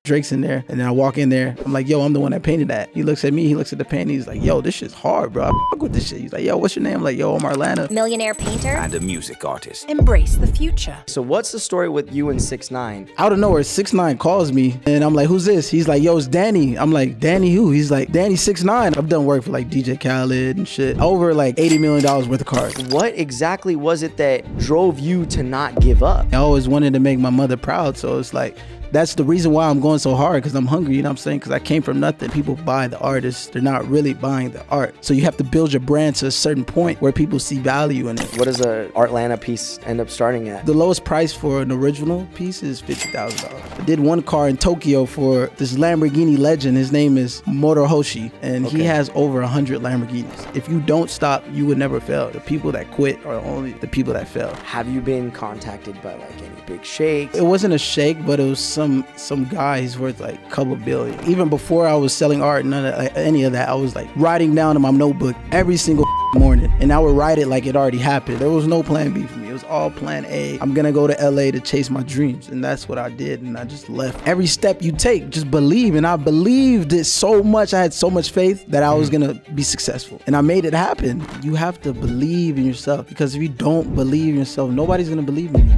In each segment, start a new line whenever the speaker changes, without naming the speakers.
Drake's in there. And then I walk in there. I'm like, yo, I'm the one that painted that. He looks at me. He looks at the painting. He's like, yo, this shit's hard, bro. I fuck with this shit. He's like, yo, what's your name? I'm like, yo, I'm Artlanta.
Millionaire painter.
And a music artist.
Embrace the future.
So what's the story with you and 6ix9ine?
Out of nowhere, 6ix9ine calls me. And I'm like, who's this? He's like, yo, it's Danny. I'm like, Danny who? He's like, Danny 6ix9ine. I've done work for like DJ Khaled and shit. Over like $80 million worth of cars.
What exactly was it that drove you to not give up?
I always wanted to make my mother proud. So it's like, that's the reason why I'm going so hard, because I'm hungry, you know what I'm saying? Because I came from nothing. People buy the artist. They're not really buying the art. So you have to build your brand to a certain point where people see value in it.
What does a Artlanta piece end up starting at?
The lowest price for an original piece is $50,000. I did one car in Tokyo for this Lamborghini legend. His name is Morohoshi, and he has over 100 Lamborghinis. If you don't stop, you would never fail. The people that quit are only the people that fail.
Have you been contacted by like any big shakes?
It wasn't a shake, but it was some guy. He's worth like a couple billion. Even before I was selling art, any of that, I was like writing down in my notebook every single morning, and I would write it like it already happened. There was no plan B for me. It was all plan A. I'm gonna go to LA to chase my dreams, and that's what I did, and I just left. Every step you take, just believe, and I believed it so much. I had so much faith that I was gonna be successful, and I made it happen. You have to believe in yourself, because if you don't believe in yourself, nobody's gonna believe in you.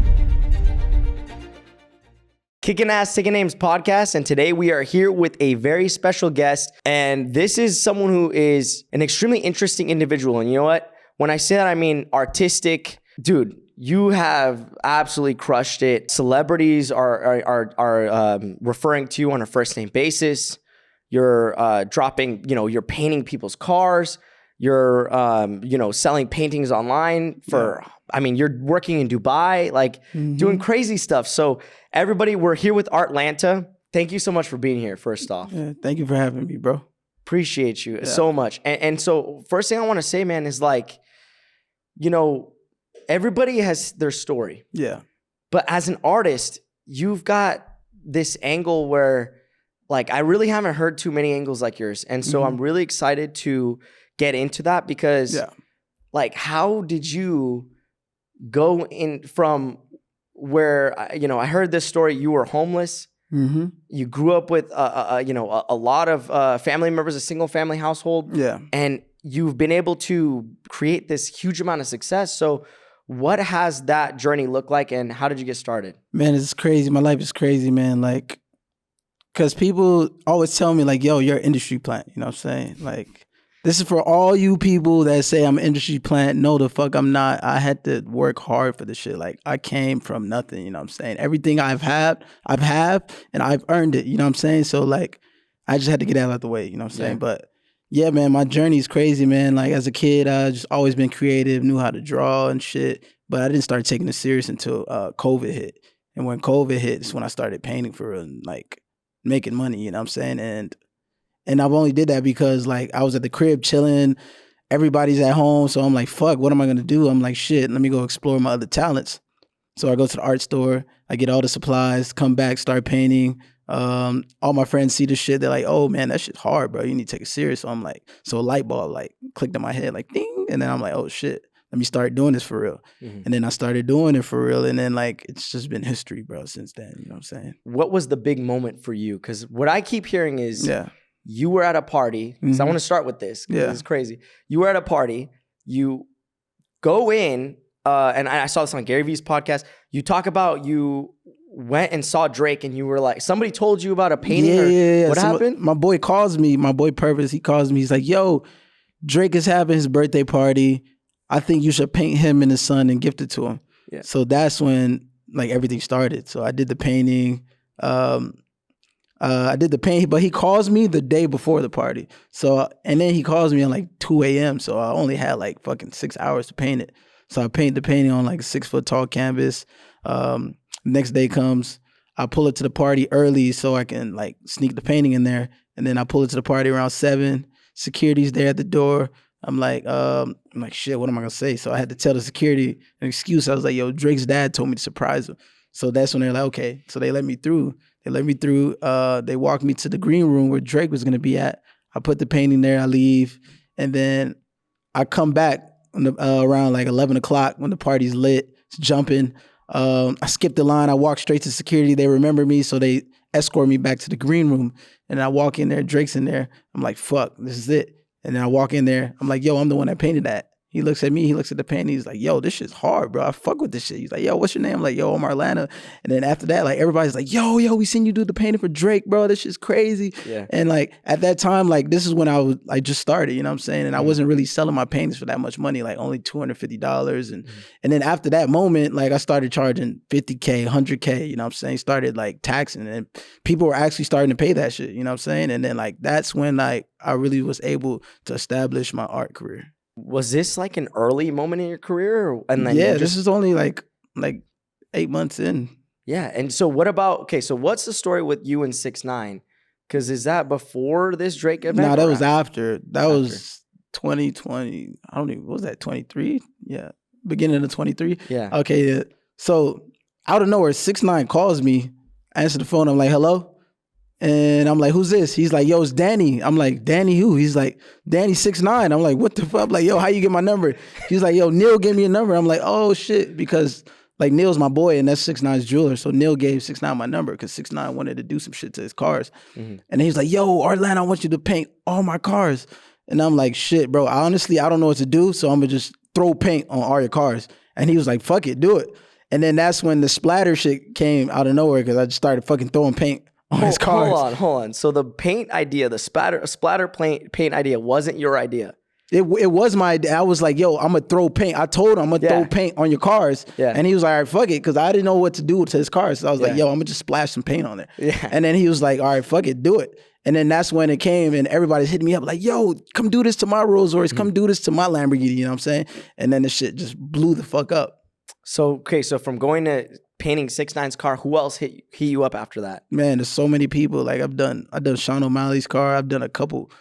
Kicking Ass, Taking Names podcast, and today we are here with a very special guest, and this is someone who is an extremely interesting individual, and you know what? When I say that, I mean artistic. Dude, you have absolutely crushed it. Celebrities are referring to you on a first name basis. You're dropping, you're painting people's cars. You're, selling paintings online for, you're working in Dubai, doing crazy stuff. So everybody, we're here with Artlanta. Thank you so much for being here, first off.
Yeah, thank you for having me, bro.
Appreciate you so much. And so first thing I want to say, man, is everybody has their story.
Yeah.
But as an artist, you've got this angle where I really haven't heard too many angles like yours. And so I'm really excited to get into that, because how did you go in from where, I heard this story, you were homeless. You grew up with, a lot of family members, a single family household.
Yeah.
And you've been able to create this huge amount of success. So what has that journey looked like, and how did you get started?
Man, it's crazy. My life is crazy, man. Because people always tell me, yo, you're an industry plant. You know what I'm saying? This is for all you people that say I'm an industry plant. No, the fuck I'm not. I had to work hard for this shit. I came from nothing, you know what I'm saying? Everything I've had, and I've earned it, you know what I'm saying? So, I just had to get that out of the way, you know what I'm saying? But, yeah, man, my journey is crazy, man. As a kid, I just always been creative, knew how to draw and shit. But I didn't start taking it serious until COVID hit. And when COVID hit, it's when I started painting for real and, making money, you know what I'm saying? And I've only did that because I was at the crib chilling, everybody's at home, so I'm like, fuck, what am I gonna do? I'm like, shit, let me go explore my other talents. So I go to the art store, I get all the supplies, come back, start painting. All my friends see the shit, they're like, oh man, that shit's hard, bro. You need to take it serious. So I'm like, so a light bulb clicked in my head, ding, and then I'm like, oh shit, let me start doing this for real. And then I started doing it for real, and then it's just been history, bro, since then. You know what I'm saying?
What was the big moment for you? Because what I keep hearing is you were at a party. So I want to start with this, because it's crazy. You were at a party, you go in, and I saw this on Gary Vee's podcast. You talk about you went and saw Drake, and you were like, somebody told you about a painting?
Yeah.
What happened?
My boy calls me, my boy Purpose, he calls me, he's like, yo, Drake is having his birthday party. I think you should paint him in the sun and gift it to him. Yeah. So that's when everything started. So I did the painting. I did the painting, but he calls me the day before the party. So, and then he calls me at 2 a.m. So I only had fucking 6 hours to paint it. So I paint the painting on a 6 foot tall canvas. Next day comes, I pull it to the party early so I can sneak the painting in there. And then I pull it to the party around 7. Security's there at the door. I'm like, shit, what am I gonna say? So I had to tell the security an excuse. I was like, yo, Drake's dad told me to surprise him. So that's when they're like, okay. So they let me through. They walked me to the green room where Drake was gonna be at. I put the painting there, I leave. And then I come back around 11 o'clock when the party's lit, it's jumping. I skipped the line, I walked straight to security. They remember me, so they escort me back to the green room. And I walk in there, Drake's in there. I'm like, fuck, this is it. And then I walk in there. I'm like, yo, I'm the one that painted that. He looks at me, he looks at the painting. He's like, yo, this shit's hard, bro. I fuck with this shit. He's like, yo, what's your name? I'm like, yo, I'm Artlanta. And then after that, like, everybody's like, yo, we seen you do the painting for Drake, bro. This shit's crazy.
Yeah.
And like, at that time, like, this is when I just started, you know what I'm saying? And I wasn't really selling my paintings for that much money, like only $250. And then after that moment, like, I started charging $50K, $100K, you know what I'm saying? Started like taxing, and people were actually starting to pay that shit, you know what I'm saying? And then like, that's when like, I really was able to establish my art career.
Was this like an early moment in your career? And then
this is only like 8 months in.
Yeah. And so what about, okay, so what's the story with you and 6ix9ine? Because is that before this Drake event?
No, that was after. That was 2020. I don't even, what was that, 23? Yeah. Beginning of 23?
Yeah.
Okay. Yeah. So out of nowhere, 6ix9ine calls me. I answer the phone. I'm like, hello? And I'm like, who's this? He's like, yo, it's Danny. I'm like, Danny who? He's like, Danny 6ix9ine. I'm like, what the fuck? I'm like, yo, how you get my number? He's like, yo, Neil gave me a number. I'm like, oh shit. Because like Neil's my boy and that's 6ix9ine's jeweler. So Neil gave 6ix9ine my number because 6ix9ine wanted to do some shit to his cars. And then he's like, yo, Artlanta, I want you to paint all my cars. And I'm like, shit, bro, honestly, I don't know what to do. So I'm gonna just throw paint on all your cars. And he was like, fuck it, do it. And then that's when the Splatter shit came out of nowhere because I just started fucking throwing paint on his cars.
Hold on. So the paint idea, the splatter paint idea wasn't your idea.
It was my idea. I was like, yo, I'm gonna throw paint. I told him I'm gonna throw paint on your cars. Yeah. And he was like, all right, fuck it. Cause I didn't know what to do to his cars. So I was like, yo, I'm gonna just splash some paint on there. Yeah. And then he was like, all right, fuck it, do it. And then that's when it came and everybody's hitting me up like, yo, come do this to my Rolls Royce. Come do this to my Lamborghini. You know what I'm saying? And then the shit just blew the fuck up.
So, okay. So from going to painting 6ix9ine's car, who else hit you up after that?
Man, there's so many people. Like I've done Sean O'Malley's car. I've done a couple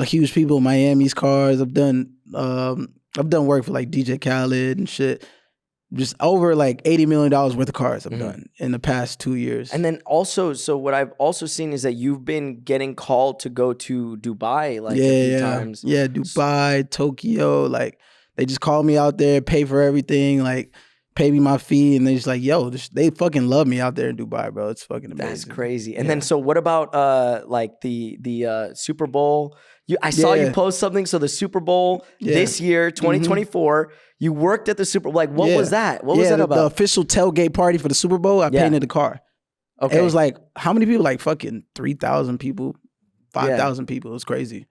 huge people, Miami's cars. I've done work for like DJ Khaled and shit. Just over like $80 million worth of cars I've done in the past 2 years.
And then also, so what I've also seen is that you've been getting called to go to Dubai like a few times.
Yeah, Dubai, Tokyo. Like they just call me out there, pay for everything, like pay me my fee, and they just like, yo, they fucking love me out there in Dubai, bro. It's fucking amazing.
That's crazy. And then so what about like the Super Bowl? I saw you post something. So the Super Bowl this year, 2024, you worked at the Super Bowl. Like, what was that? What was that about?
The official tailgate party for the Super Bowl, I painted the car. Okay. It was like, how many people? Like fucking 3,000 people, 5,000 people. It was crazy.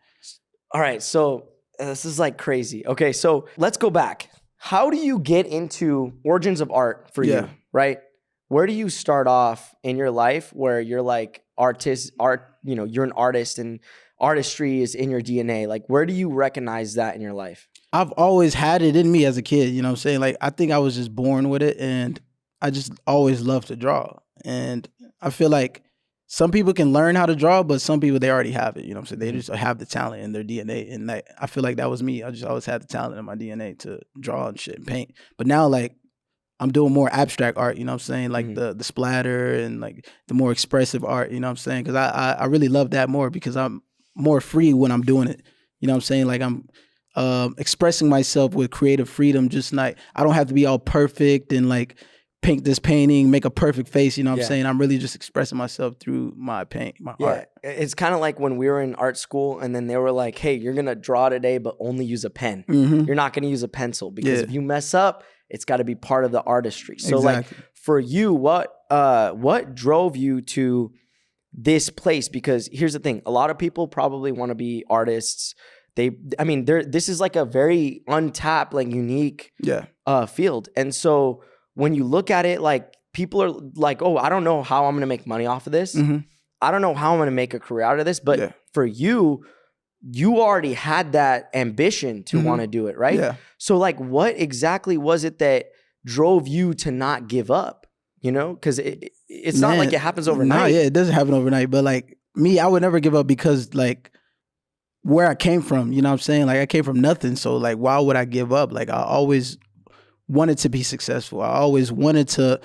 All right. So this is like crazy. Okay. So let's go back. How do you get into origins of art for you, right? Where do you start off in your life where you're like you're an artist and artistry is in your DNA? Like, where do you recognize that in your life?
I've always had it in me as a kid, you know what I'm saying? Like, I think I was just born with it and I just always loved to draw. And I feel like some people can learn how to draw, but some people, they already have it, you know what I'm saying? They just have the talent in their DNA. And like, I feel like that was me. I just always had the talent in my DNA to draw and shit and paint. But now, like, I'm doing more abstract art, you know what I'm saying? Like the splatter and like the more expressive art, you know what I'm saying? Because I really love that more because I'm more free when I'm doing it. You know what I'm saying? Like I'm expressing myself with creative freedom, just like I don't have to be all perfect and like paint this painting, make a perfect face, you know what I'm saying? I'm really just expressing myself through my art.
It's kind of like when we were in art school and then they were like, hey, you're going to draw today, but only use a pen. You're not going to use a pencil because if you mess up, it's got to be part of the artistry. So like for you, what drove you to this place? Because here's the thing, a lot of people probably want to be artists. This is like a very untapped, like unique field. And so when you look at it, like people are like, oh, I don't know how I'm going to make money off of this. I don't know how I'm going to make a career out of this. But for you, you already had that ambition to want to do it, right? Yeah. So like, what exactly was it that drove you to not give up? You know, because it's not like it happens overnight.
No, it doesn't happen overnight. But like me, I would never give up because like where I came from, you know what I'm saying? Like I came from nothing. So like, why would I give up? Like I always wanted to be successful. I always wanted to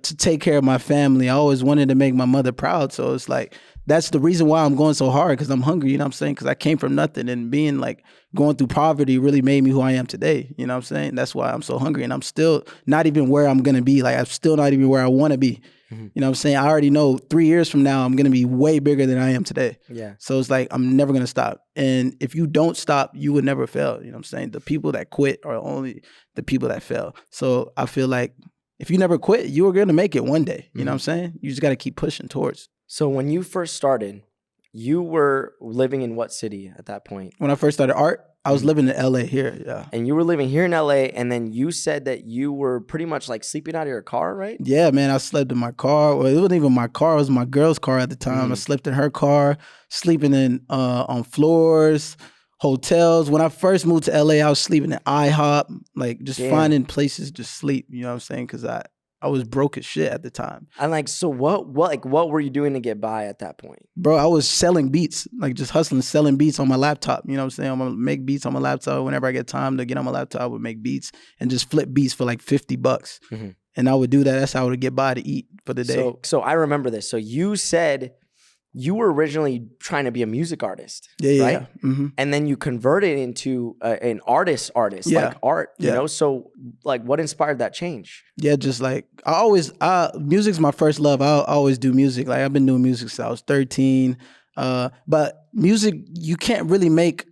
take care of my family. I always wanted to make my mother proud. So it's like, that's the reason why I'm going so hard, because I'm hungry, you know what I'm saying? Because I came from nothing, and being like going through poverty really made me who I am today, you know what I'm saying? That's why I'm so hungry, and I'm still not even where I'm going to be. Like I'm still not even where I want to be. You know what I'm saying? I already know 3 years from now, I'm going to be way bigger than I am today.
Yeah.
So it's like, I'm never going to stop. And if you don't stop, you would never fail. You know what I'm saying? The people that quit are only the people that fail. So I feel like if you never quit, you are going to make it one day. You know what I'm saying? You just got to keep pushing towards.
So when you first started, you were living in what city at that point?
When I first started art, I was living in LA here, yeah.
And you were living here in LA, and then you said that you were pretty much like sleeping out of your car, right?
Yeah, man, I slept in my car. Well, it wasn't even my car, it was my girl's car at the time. I slept in her car, sleeping in on floors, hotels. When I first moved to LA, I was sleeping in IHOP, like just finding places to sleep, you know what I'm saying? Because I was broke as shit at the time.
And like, so what were you doing to get by at that point?
Bro, I was selling beats, like just hustling, selling beats on my laptop. You know what I'm saying? I'm gonna make beats on my laptop. Whenever I get time to get on my laptop, I would make beats and just flip beats for like $50. And I would do that. That's how I would get by to eat for the day.
So I remember this. So you said you were originally trying to be a music artist, right?
Yeah.
And then you converted into an artist, like art, you know? So like what inspired that change?
Yeah, just like music's my first love. I always do music. Like I've been doing music since I was 13. But music, you can't really make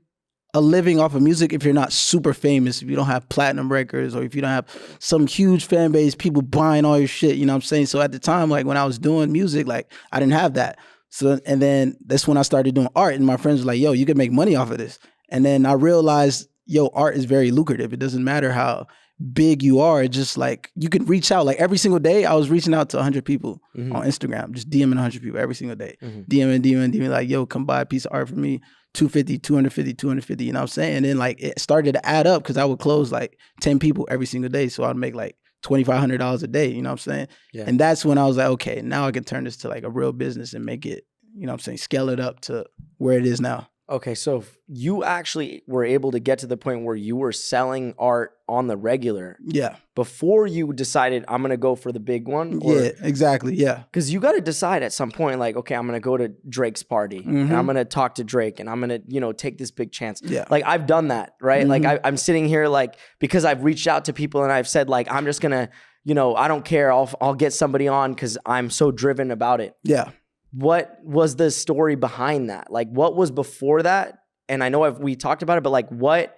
a living off of music if you're not super famous, if you don't have platinum records or if you don't have some huge fan base, people buying all your shit, you know what I'm saying? So at the time, like when I was doing music, like I didn't have that. So, and then that's when I started doing art and my friends were like, yo, you can make money off of this. And then I realized, yo, art is very lucrative. It doesn't matter how big you are. It's just like, you can reach out. Like every single day, I was reaching out to 100 people on Instagram, just DMing 100 people every single day. DMing, like, yo, come buy a piece of art for me. 250, 250, you know what I'm saying? And then like, it started to add up because I would close like 10 people every single day. So I'd make like $2,500 a day, you know what I'm saying? Yeah. And that's when I was like, okay, now I can turn this to like a real business and make it, you know what I'm saying, scale it up to where it is now. Okay,
so you actually were able to get to the point where you were selling art on the regular.
Yeah.
Before you decided, I'm going to go for the big one? Or,
yeah, exactly, yeah.
Because you got to decide at some point, like, okay, I'm going to go to Drake's party, and I'm going to talk to Drake, and I'm going to, you know, take this big chance. Yeah. Like, I've done that, right? Like, I'm sitting here, like, because I've reached out to people, and I've said, like, I'm just going to, you know, I don't care. I'll get somebody on because I'm so driven about it.
Yeah.
What was the story behind that? Like, what was before that? And I know we talked about it, but like, what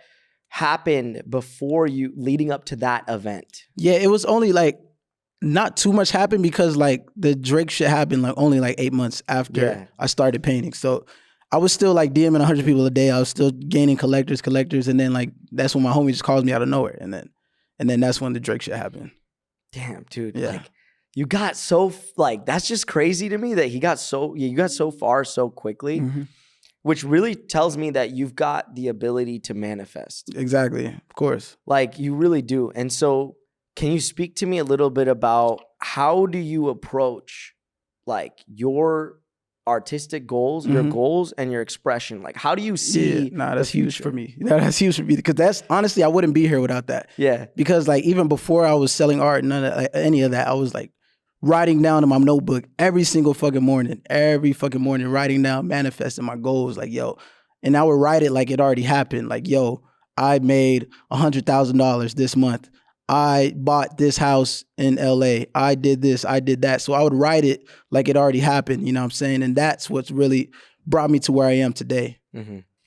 happened before you leading up to that event?
Yeah, it was only like not too much happened because like the Drake shit happened like only like 8 months after I started painting. So I was still like DMing 100 people a day. I was still gaining collectors. And then like, that's when my homie just calls me out of nowhere. And then that's when the Drake shit happened.
Damn, dude. Yeah. Like, you got so, like, that's just crazy to me that you got so far so quickly, which really tells me that you've got the ability to manifest.
Exactly, of course.
Like, you really do. And so can you speak to me a little bit about how do you approach, like, your artistic goals, your goals and your expression? Like, how do you see
that's huge for me. That's huge for me because that's, honestly, I wouldn't be here without that.
Yeah.
Because, like, even before I was selling art, any of that, I was, like, writing down in my notebook every fucking morning, writing down, manifesting my goals, like, yo. And I would write it like it already happened. Like, yo, I made $100,000 this month. I bought this house in LA. I did this, I did that. So I would write it like it already happened, you know what I'm saying? And that's what's really brought me to where I am today.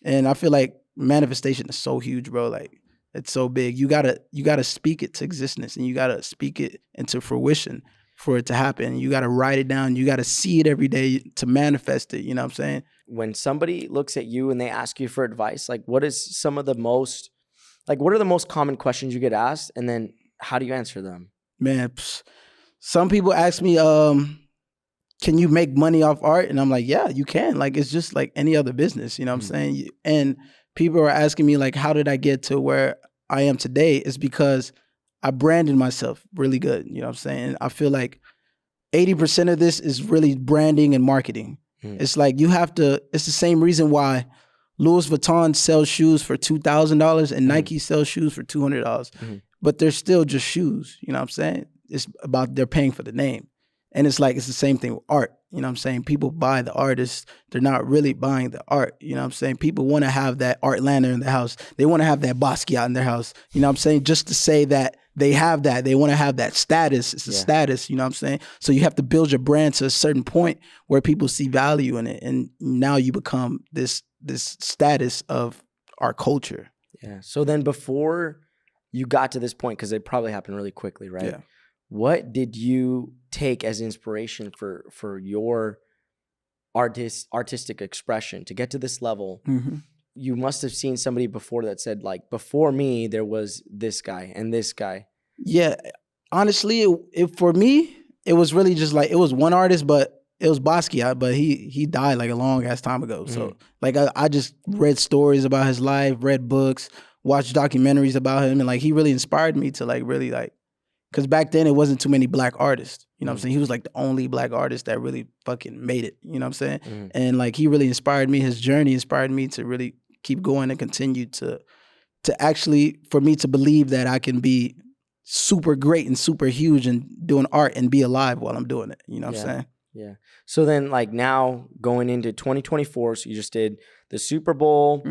And I feel like manifestation is so huge, bro. Like, it's so big. You gotta speak it to existence and you gotta speak it into fruition for it to happen. You got to write it down. You got to see it every day to manifest it. You know what I'm saying?
When somebody looks at you and they ask you for advice, like what are the most common questions you get asked? And then how do you answer them?
Man, some people ask me, can you make money off art? And I'm like, yeah, you can. Like, it's just like any other business. You know what I'm saying? And people are asking me like, how did I get to where I am today? It's because I branded myself really good, you know what I'm saying? I feel like 80% of this is really branding and marketing. It's like it's the same reason why Louis Vuitton sells shoes for $2,000 and Nike sells shoes for $200. But they're still just shoes, you know what I'm saying? It's about they're paying for the name. And it's like, it's the same thing with art. You know what I'm saying? People buy the artists. They're not really buying the art. You know what I'm saying? People want to have that Artlanta in their house. They want to have that Basquiat in their house. You know what I'm saying? Just to say that they have that. They want to have that status. It's a status, you know what I'm saying? So you have to build your brand to a certain point where people see value in it. And now you become this status of our culture.
Yeah. So then before you got to this point, because it probably happened really quickly, right?
Yeah.
What did you take as inspiration for your artistic expression to get to this level?
Mm-hmm.
You must have seen somebody before that said, like, before me, there was this guy and this guy.
Yeah. Honestly, for me, it was really just like, it was one artist, but it was Basquiat, but he died like a long ass time ago. So like I just read stories about his life, read books, watched documentaries about him, and like he really inspired me to like really like, because back then it wasn't too many black artists. You know what I'm saying? He was like the only black artist that really fucking made it. You know what I'm saying? And like he really inspired me. His journey inspired me to really keep going and continue to actually, for me to believe that I can be super great and super huge and doing art and be alive while I'm doing it. You know what I'm saying?
Yeah. So then like now going into 2024, so you just did the Super Bowl.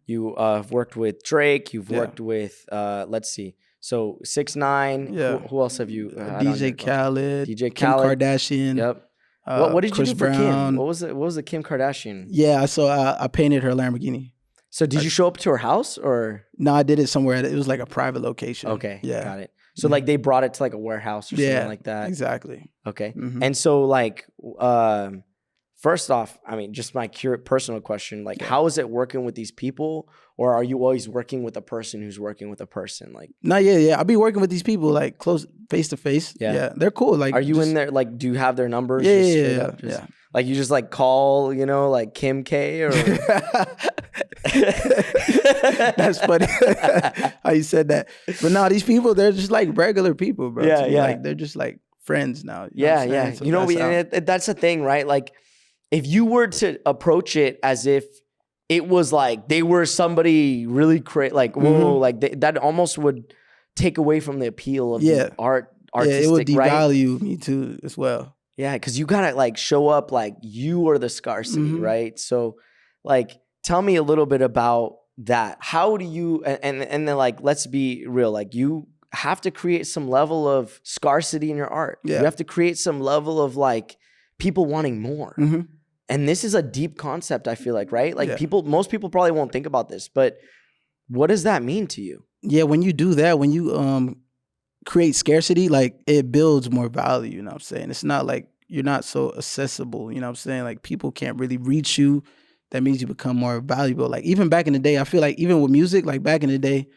You have worked with Drake. You've worked with, let's see. So 6ix9ine.
Yeah.
Who else have you?
DJ Khaled.
DJ
Kim
Khaled.
Kardashian.
Yep. What did
Chris
you do for
Brown.
Kim? What was the Kim Kardashian?
Yeah, so I painted her Lamborghini.
So did you show up to her house or?
No, I did it somewhere. It was like a private location.
Okay.
Yeah.
Got it. So like they brought it to like a warehouse or something like that.
Exactly.
Okay. And so like, first off, I mean, just my personal question, like how is it working with these people, or are you always working with a person who's working with a person? Like,
no, yeah. I'll be working with these people like close face to face. Yeah, they're cool. Like,
are you in there? Like, do you have their numbers?
Yeah.
Like you just like call, you know, like Kim K or.
That's funny how you said that. But no, these people, they're just like regular people, bro.
Yeah.
Like they're just like friends now. You know what I'm saying? So
you know, that's the thing, right? Like, if you were to approach it as if it was like they were somebody really crazy, like whoa, like that almost would take away from the appeal of the artistic,
it would devalue
right?
me too as well.
Yeah, because you gotta like show up like you are the scarcity, right? So, like, tell me a little bit about that. How do you and then like let's be real, like you have to create some level of scarcity in your art.
Yeah.
You have to create some level of like people wanting more. And this is a deep concept, I feel like, right? Like most people probably won't think about this, but what does that mean to you?
Yeah, when you do that, when you create scarcity, like it builds more value, you know what I'm saying? It's not like you're not so accessible, you know what I'm saying? Like people can't really reach you. That means you become more valuable. Like even back in the day, I feel like even with music, like back in the day,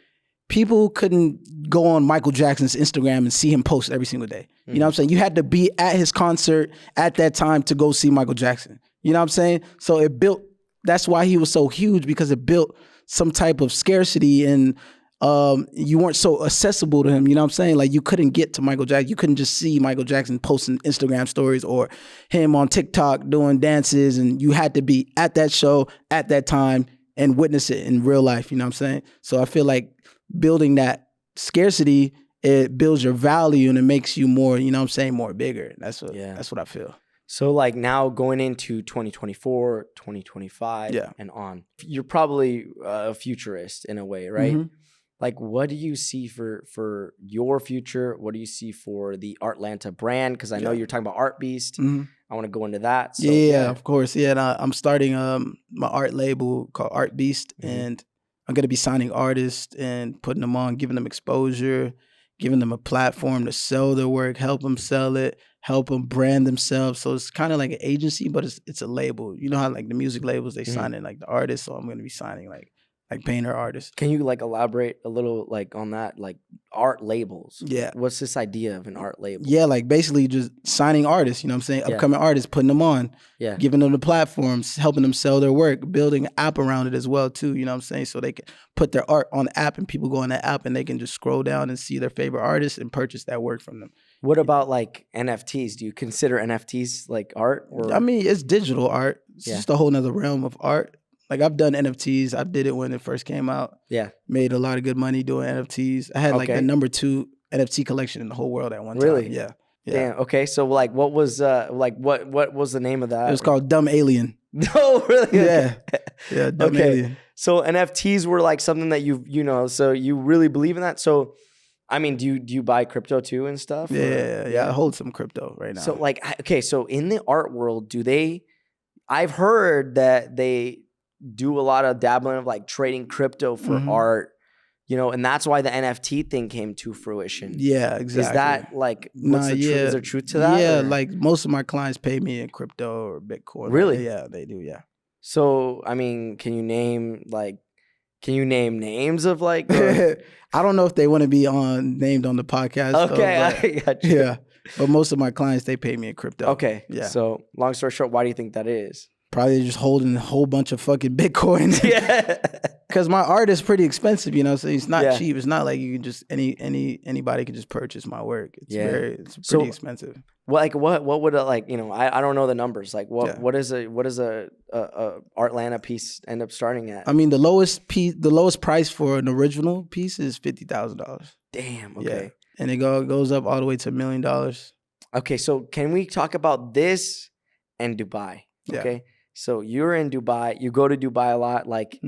people couldn't go on Michael Jackson's Instagram and see him post every single day. You know what I'm saying? You had to be at his concert at that time to go see Michael Jackson. You know what I'm saying? So it built, that's why he was so huge, because it built some type of scarcity, and you weren't so accessible to him. You know what I'm saying? Like you couldn't get to Michael Jackson. You couldn't just see Michael Jackson posting Instagram stories or him on TikTok doing dances, and you had to be at that show at that time and witness it in real life. You know what I'm saying? So I feel like building that scarcity, it builds your value and it makes you more, you know what I'm saying, more bigger. That's what I feel.
So like now going into 2024, 2025 and on, you're probably a futurist in a way, right? Like what do you see for your future? What do you see for the Artlanta brand? Because I know you're talking about Art Beast. I want to go into that. So,
of course. Yeah, and I'm starting my art label called Art Beast, and I'm going to be signing artists and putting them on, giving them exposure, giving them a platform to sell their work, help them sell it, help them brand themselves. So it's kind of like an agency, but it's a label. You know how like the music labels, they sign in like the artists. So I'm going to be signing like painter artists.
Can you like elaborate a little like on that, like art labels?
Yeah.
What's this idea of an art label?
Yeah, like basically just signing artists, you know what I'm saying? Upcoming artists, putting them on, giving them the platforms, helping them sell their work, building an app around it as well too, you know what I'm saying? So they can put their art on the app and people go on that app and they can just scroll down and see their favorite artists and purchase that work from them.
What about like NFTs? Do you consider NFTs like art? Or?
I mean, it's digital art. It's just a whole nother realm of art. Like I've done NFTs. I did it when it first came out. Yeah. Made a lot of good money doing NFTs. I had like the #2 NFT collection in the whole world at one time.
Really?
Yeah.
Damn. Okay. So like what was what was the name of that?
It was called Dumb Alien.
No, really?
Yeah. Yeah, Dumb Alien.
So NFTs were like something that so you really believe in that? So I mean, do you buy crypto too and stuff?
Yeah. I hold some crypto right now.
So like, okay, so in the art world, I've heard that they do a lot of dabbling of like trading crypto for art, you know, and that's why the NFT thing came to fruition.
Yeah, exactly.
Is that like, is there truth to that?
Yeah, like most of my clients pay me in crypto or Bitcoin.
Really?
Like, yeah, they do, yeah.
So, I mean, can you name names of like?
I don't know if they want to be named on the podcast.
Okay,
I
got you.
Yeah, but most of my clients, they pay me in crypto.
Okay,
yeah.
So, long story short, why do you think that is?
Probably just holding a whole bunch of fucking Bitcoin.
Yeah.
Because my art is pretty expensive, you know, so it's not cheap. It's not like you can just anybody can just purchase my work. It's pretty expensive.
Well, like what would I don't know the numbers. Like what is a Artlanta piece end up starting at?
I mean, the lowest price for an original piece is $50,000.
Damn. Okay.
Yeah. And it goes up all the way to $1 million.
Okay, so can we talk about this and Dubai? Okay. Yeah. So you're in Dubai. You go to Dubai a lot. Like,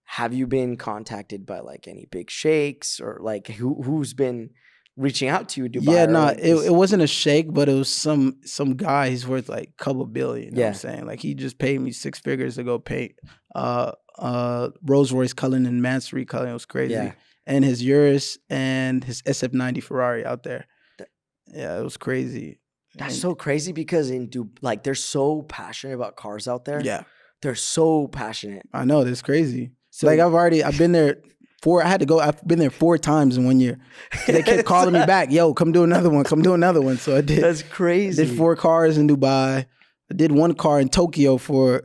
have you been contacted by like any big sheikhs or like who's been reaching out to you, Dubai?
Yeah, no, it wasn't a sheikh, but it was some guy. He's worth like a couple billion. You know what I'm saying? Like he just paid me 6 figures to go paint Rolls Royce Cullinan, Mansory Cullinan. It was crazy. Yeah. And his Urus and his SF90 Ferrari out there. Yeah, it was crazy.
That's so crazy because like they're so passionate about cars out there.
Yeah.
They're so passionate.
I know, that's crazy. So like I've been there I've been there 4 times in 1 year. They kept calling me back, yo, come do another one. So I did.
That's crazy.
I did 4 cars in Dubai. I did 1 car in Tokyo for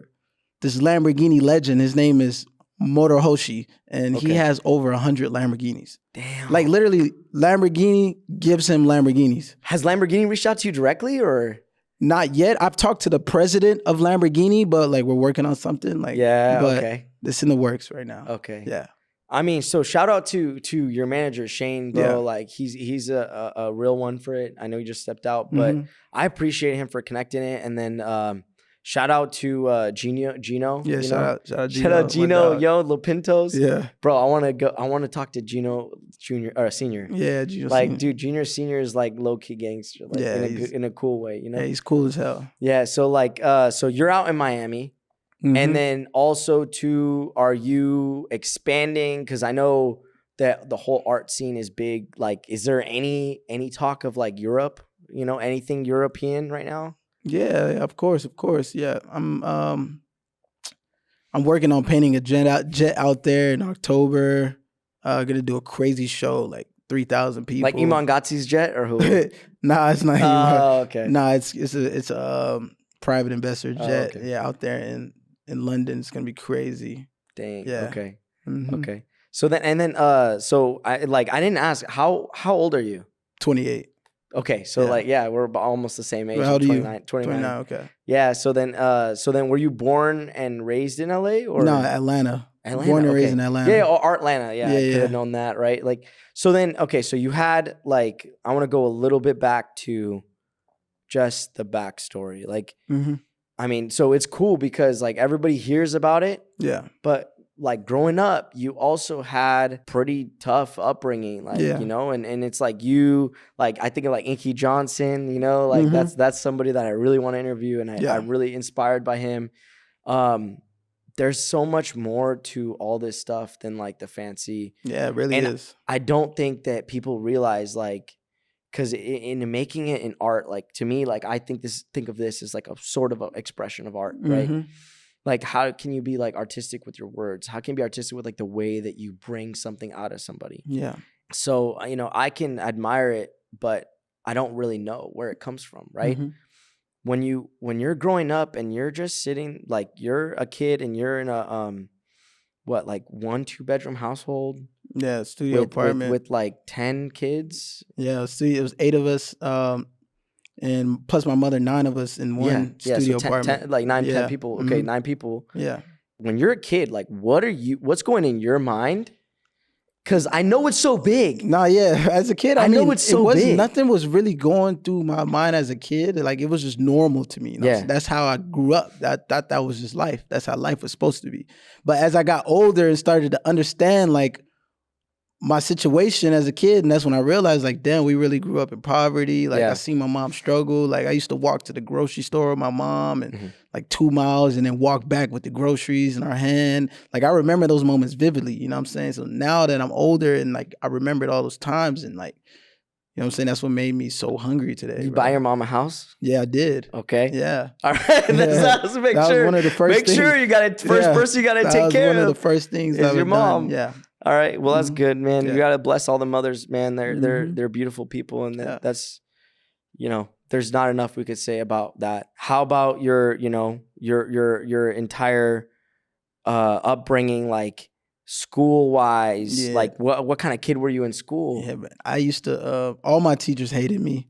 this Lamborghini legend. His name is Morohoshi, and he has over 100 Lamborghinis.
Damn.
Like literally, Lamborghini gives him Lamborghinis.
Has Lamborghini reached out to you directly or?
Not yet. I've talked to the president of Lamborghini, but like we're working on something. Like
okay.
It's in the works right now.
Okay.
Yeah.
I mean, so shout out to your manager Shane, bro. Yeah. Like he's a real one for it. I know he just stepped out, but I appreciate him for connecting it. And then shout out to Gino.
Yeah, shout out
Gino, yo, Lopintos.
Yeah.
Bro, I want to talk to Gino Junior or Senior.
Yeah, Gino
like,
Senior.
Dude, Junior Senior is like low key gangster. Like in a cool way, you know?
Yeah, he's cool as hell.
Yeah, so like so you're out in Miami. And then also too, are you expanding? Because I know that the whole art scene is big. Like, is there any talk of like Europe? You know, anything European right now?
Yeah, of course. Yeah, I'm working on painting a jet out there in October. Gonna do a crazy show, like 3,000 people.
Like Iman Gotzi's jet or who?
Nah, it's not.
Oh, okay.
Nah, it's a private investor jet. Oh, okay. Yeah, out there in London. It's gonna be crazy.
Dang. Yeah. Okay. Okay. So then so I didn't ask how old are you?
28.
Okay, so we're almost the same age.
How old are you?
29.
Okay.
Yeah. So then were you born and raised in LA or
no, Atlanta? Born and raised in Atlanta.
Yeah, Artlanta. Yeah, I could have known that, right? Like, so then so you had like, I want to go a little bit back to just the backstory, like. I mean, so it's cool because like everybody hears about it. Yeah. But like growing up, you also had pretty tough upbringing, like, you know, and it's like I think of like Inky Johnson, you know, like that's somebody that I really want to interview and I'm really inspired by him. There's so much more to all this stuff than like the fancy.
Yeah, it really is.
I don't think that people realize like, because in making it in art, like to me, like I think of this as like a sort of an expression of art, right? Like how can you be like artistic with your words? How can you be artistic with like the way that you bring something out of somebody? Yeah. So, you know, I can admire it, but I don't really know where it comes from, right? When you're growing up and you're just sitting, like you're a kid and you're in a 1-2 bedroom household.
Yeah, studio apartment
with like 10 kids.
Yeah, it was 8 of us, and plus my mother, 9 of us in one studio apartment.
10, like 10 people. Okay, 9 people. Yeah. When you're a kid, like what's going in your mind? Because I know it's so big.
Nah, yeah. As a kid, I mean,
know it's so big.
Nothing was really going through my mind as a kid. Like it was just normal to me. You know? Yeah. That's how I grew up. That was just life. That's how life was supposed to be. But as I got older and started to understand, like my situation as a kid, and that's when I realized, like, damn, we really grew up in poverty. Like, I seen my mom struggle. Like, I used to walk to the grocery store with my mom and like 2 miles and then walk back with the groceries in our hand. Like, I remember those moments vividly, you know what I'm saying? So now that I'm older and like I remembered all those times and like, you know what I'm saying? That's what made me so hungry today.
You buy your mom a house?
Yeah, I did.
Okay.
Yeah.
All right. Let's make
that
sure.
Was one of the first
make
things.
sure you got to, first person you got to take care of.
One of the first things
is your mom.
Done. Yeah.
All right. Well, that's good, man.
Yeah.
You got to bless all the mothers, man. They're beautiful people. And that's, you know, there's not enough we could say about that. How about your, you know, your entire upbringing, like school wise, like what kind of kid were you in school?
Yeah, man. I used to, all my teachers hated me.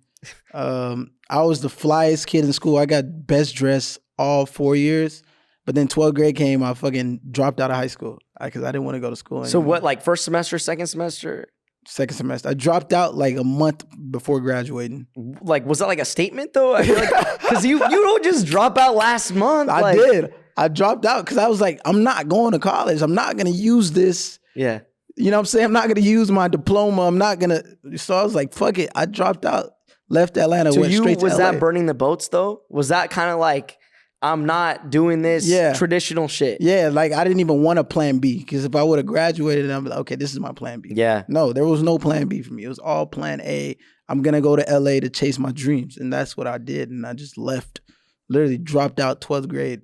I was the flyest kid in school. I got best dressed all 4 years. But then 12th grade came, I fucking dropped out of high school because I didn't want to go to school anymore.
So what, like first semester, second semester?
Second semester. I dropped out like a month before graduating.
Like, was that like a statement though? I feel like, because you don't just drop out last month.
I did. I dropped out because I was like, I'm not going to college. I'm not going to use this.
Yeah.
You know what I'm saying? I'm not going to use my diploma. I'm not going to. So I was like, fuck it. I dropped out, left Atlanta, went straight to LA.
Was that burning the boats though? Was that kind of like, I'm not doing this traditional shit?
Yeah, like I didn't even want a plan B because if I would have graduated, I'm like, okay, this is my plan B.
Yeah.
No, there was no plan B for me. It was all plan A. I'm going to go to LA to chase my dreams. And that's what I did. And I just left, literally dropped out 12th grade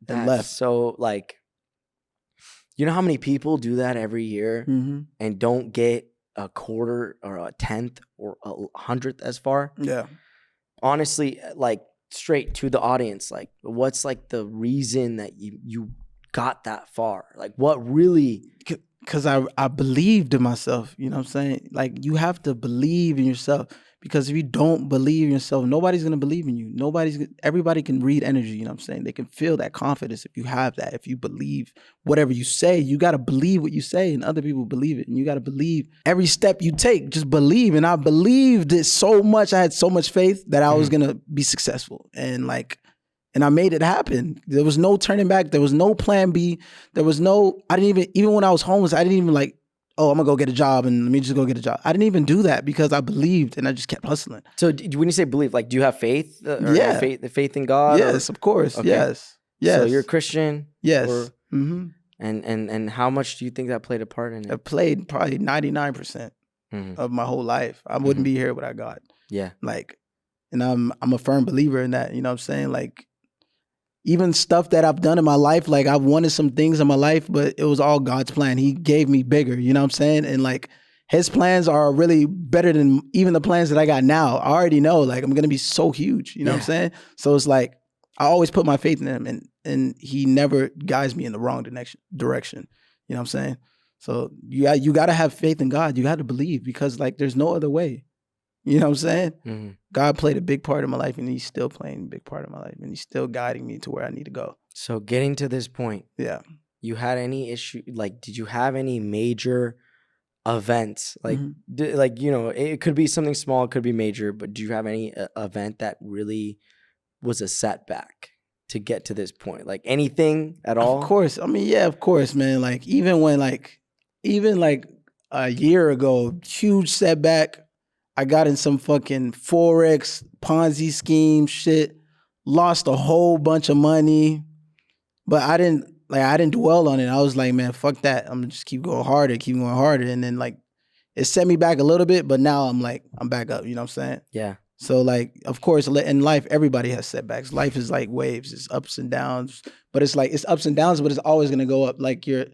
and left.
So like, you know how many people do that every year and don't get a quarter or a tenth or a 100th as far?
Yeah.
Honestly, like, straight to the audience, like what's like the reason that you got that far? Like what really?
Because I believed in myself, you know what I'm saying? Like you have to believe in yourself because if you don't believe in yourself, nobody's going to believe in you. Everybody can read energy, you know what I'm saying? They can feel that confidence if you have that. If you believe whatever you say, you got to believe what you say and other people believe it. And you got to believe every step you take, just believe. And I believed it so much. I had so much faith that I was going to be successful. And I made it happen. There was no turning back. There was no plan B. There was no, I didn't even when I was homeless, I didn't even like, oh, I'm gonna go get a job and let me just go get a job. I didn't even do that because I believed and I just kept hustling.
So when you say believe, like, do you have faith?
Yeah.
Faith in God?
Yes, of course. Okay. Yes.
So you're a Christian?
Yes.
And how much do you think that played a part in it?
It played probably 99% of my whole life. I wouldn't be here without God.
Yeah.
Like, and I'm a firm believer in that, you know what I'm saying? Like, even stuff that I've done in my life, like I've wanted some things in my life, but it was all God's plan. He gave me bigger, you know what I'm saying? And like his plans are really better than even the plans that I got now. I already know like I'm going to be so huge, you know what I'm saying? So it's like, I always put my faith in him and he never guides me in the wrong direction. You know what I'm saying? So you got to have faith in God. You got to believe because like there's no other way. You know what I'm saying? God played a big part of my life and he's still playing a big part of my life and he's still guiding me to where I need to go.
So getting to this point, you had any issue, like did you have any major events? Like, like, you know, it could be something small, it could be major, but do you have any event that really was a setback to get to this point? Like anything at all?
Of course. I mean, yeah, of course, man. Like even a year ago, huge setback. I got in some fucking Forex, Ponzi scheme shit, lost a whole bunch of money, but I didn't dwell on it. I was like, man, fuck that. I'm gonna just keep going harder. And then like, it set me back a little bit, but now I'm back up, you know what I'm saying?
Yeah.
So like, of course, in life, everybody has setbacks. Life is like waves, it's ups and downs, but it's like, it's ups and downs, but it's always gonna go up. Like your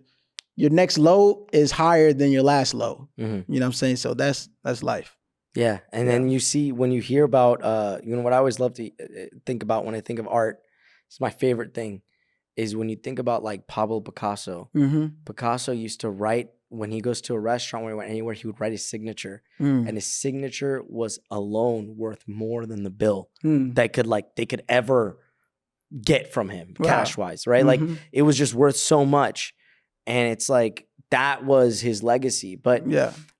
next low is higher than your last low, you know what I'm saying? So that's life.
Yeah, and then you see, when you hear about, you know, what I always love to think about when I think of art, it's my favorite thing, is when you think about like Pablo Picasso. Picasso used to write, when he goes to a restaurant, when he went anywhere, he would write his signature. And his signature was alone worth more than the bill they could ever get from him, cash-wise, right? Like, it was just worth so much. And it's like, that was his legacy. But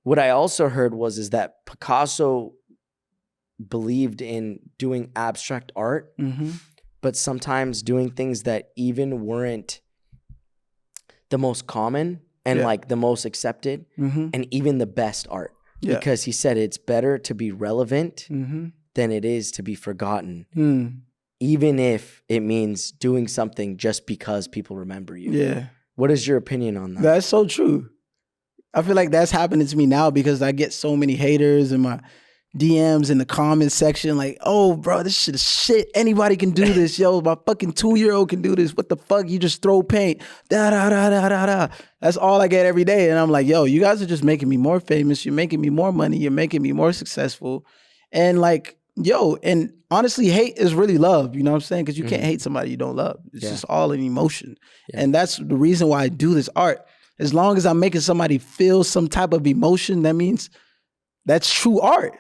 what I also heard is that Picasso believed in doing abstract art, but sometimes doing things that even weren't the most common and like the most accepted and even the best art. Because he said it's better to be relevant than it is to be forgotten. Even if it means doing something just because people remember you.
Yeah.
What is your opinion on that?
That's so true. I feel like that's happening to me now because I get so many haters in my DMs in the comments section like, oh, bro, this shit is shit. Anybody can do this. Yo, my fucking 2-year-old can do this. What the fuck? You just throw paint. Da, da, da, da, da, da. That's all I get every day. And I'm like, yo, you guys are just making me more famous. You're making me more money. You're making me more successful. And like, yo, and honestly, hate is really love. You know what I'm saying? Because you can't hate somebody you don't love. It's just all an emotion. And that's the reason why I do this art. As long as I'm making somebody feel some type of emotion, that means that's true art.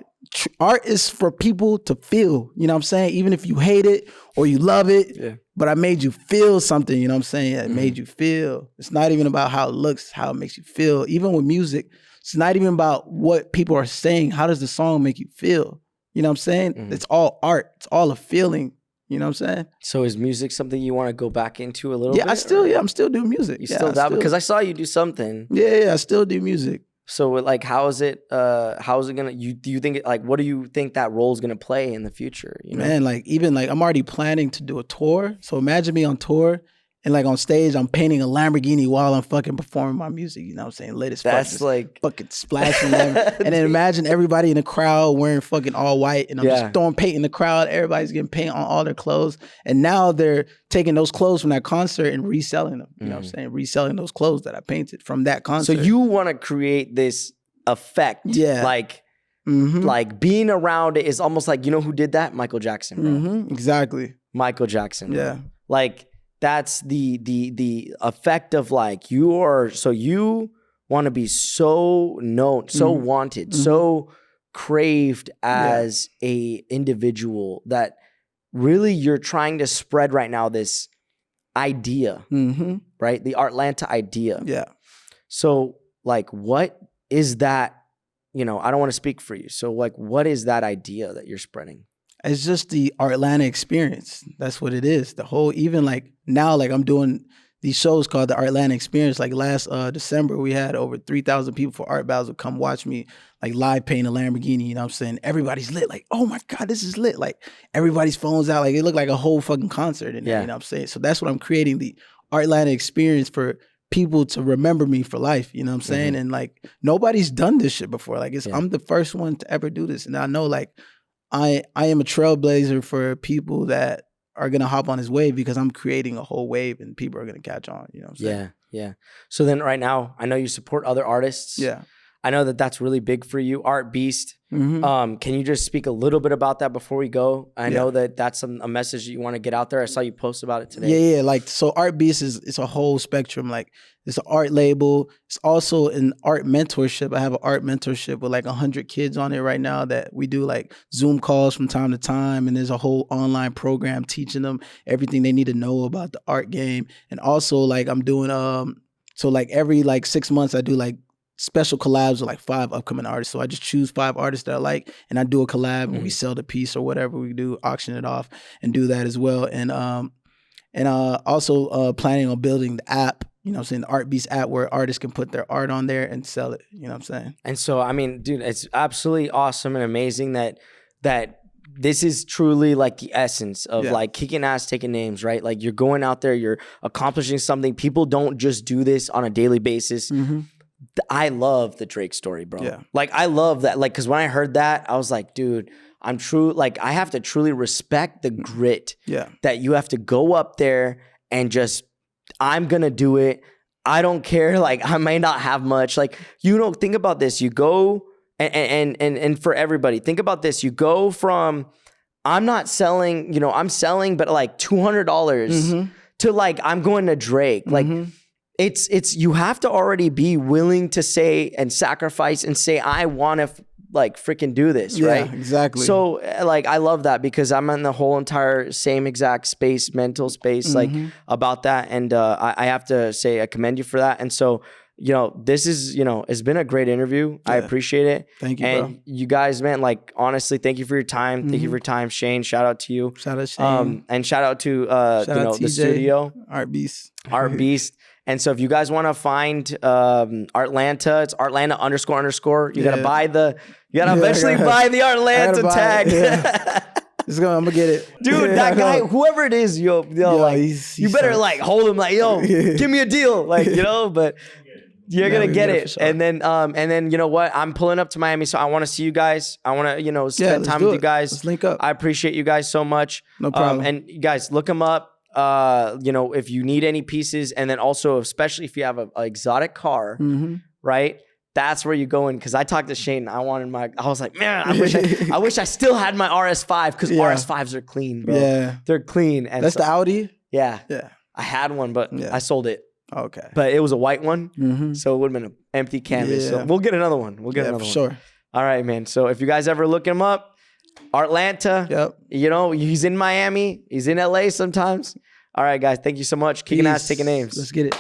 Art is for people to feel, you know what I'm saying? Even if you hate it or you love it, but I made you feel something, you know what I'm saying? It made you feel. It's not even about how it looks, how it makes you feel. Even with music, it's not even about what people are saying. How does the song make you feel? You know what I'm saying? It's all art. It's all a feeling. You know what I'm saying?
So is music something you want to go back into a little bit?
I'm still doing music.
You still dabble? Because I saw you do something.
Yeah, I still do music.
So like, how is it gonna, do you think, like, what do you think that role is gonna play in the future? You know?
Man, like, even like, I'm already planning to do a tour. So imagine me on tour and like on stage, I'm painting a Lamborghini while I'm fucking performing my music. You know what I'm saying? Latest
That's like
fucking splashing and then imagine everybody in the crowd wearing fucking all white and I'm just throwing paint in the crowd. Everybody's getting paint on all their clothes. And now they're taking those clothes from that concert and reselling them. You know what I'm saying? Reselling those clothes that I painted from that concert.
So you want to create this effect. Like, like being around it is almost like, you know who did that? Michael Jackson, bro.
Exactly.
Michael Jackson, bro.
Yeah.
Like, that's the effect of like, you want to be so known, so wanted, so craved as a individual that really you're trying to spread right now this idea, right? The Artlanta idea.
Yeah.
So like, what is that? You know, I don't want to speak for you. So like, what is that idea that you're spreading?
It's just the Artlanta experience. That's what it is. The whole, even like now, like I'm doing these shows called the Artlanta Experience. Like last December, we had over 3,000 people for Art Basel come watch me like live paint a Lamborghini. You know what I'm saying? Everybody's lit. Like, oh my God, this is lit. Like everybody's phones out. Like it looked like a whole fucking concert in there. You know what I'm saying? So that's what I'm creating, the Artlanta Experience for people to remember me for life. You know what I'm saying? And like nobody's done this shit before. Like I'm the first one to ever do this. And I know like I am a trailblazer for people that are going to hop on his wave because I'm creating a whole wave and people are going to catch on. You know what I'm saying?
Yeah. So then right now, I know you support other artists.
Yeah.
I know that that's really big for you. Art Beast. Can you just speak a little bit about that before we go? I know that that's a message that you want to get out there. I saw you post about it today.
Yeah. Like, so Art Beast it's a whole spectrum. Like it's an art label. It's also an art mentorship. I have an art mentorship with like 100 kids on it right now that we do like Zoom calls from time to time. And there's a whole online program teaching them everything they need to know about the art game. And also like I'm doing, so like every like 6 months I do like special collabs with like 5 upcoming artists. So I just choose 5 artists that I like and I do a collab and we sell the piece or whatever we do, auction it off and do that as well. And also planning on building the app, you know what I'm saying, the Art Beast app where artists can put their art on there and sell it, you know what I'm saying?
And so, I mean, dude, it's absolutely awesome and amazing that this is truly like the essence of like kicking ass, taking names, right? Like you're going out there, you're accomplishing something. People don't just do this on a daily basis. I love the Drake story, bro. Yeah. Like I love that. Like, cause when I heard that, I was like, dude, like I have to truly respect the grit that you have to go up there and just, I'm gonna do it. I don't care. Like I may not have much. Like, you know, think about this. You go and for everybody, think about this. You go from, I'm not selling, you know, I'm selling, but like $200 to like, I'm going to Drake. Like, it's you have to already be willing to say and sacrifice and say, I want to like freaking do this, right?
Exactly.
So like, I love that because I'm in the whole entire same exact space, mental space, like about that. And I have to say, I commend you for that. And so, you know, this is, you know, it's been a great interview. I appreciate it.
Thank you,
and
bro.
You guys, man, like, honestly, thank you for your time. Thank you for your time, Shane. Shout out to you.
Shout out Shane.
And shout out to, you know, the studio.
Art Beast.
Art Beast. And so if you guys want to find Artlanta, it's Artlanta __. You gotta buy you gotta eventually buy the Artlanta tag.
I'm gonna get it,
dude. That guy, whoever it is, yo, like
he's
you better like hold him, like yo, give me a deal, like but. You're gonna get it, sure. and then you know what? I'm pulling up to Miami, so I want to see you guys. I want to spend time with you guys.
Let's link up.
I appreciate you guys so much.
No problem.
And you guys, look them up. If you need any pieces, and then also especially if you have an exotic car, right? That's where you go in. Because I talked to Shane. I was like, man, I wish I still had my RS5 because RS5s are clean, bro. Yeah, they're clean. And
that's the Audi.
Yeah, I had one, but I sold it.
Okay.
But it was a white one, so it would have been an empty canvas. Yeah. So we'll get another one. We'll get another one. Sure. All right, man. So if you guys ever look him up, Artlanta, he's in Miami. He's in LA sometimes. All right, guys. Thank you so much. Kicking ass, taking names.
Let's get it.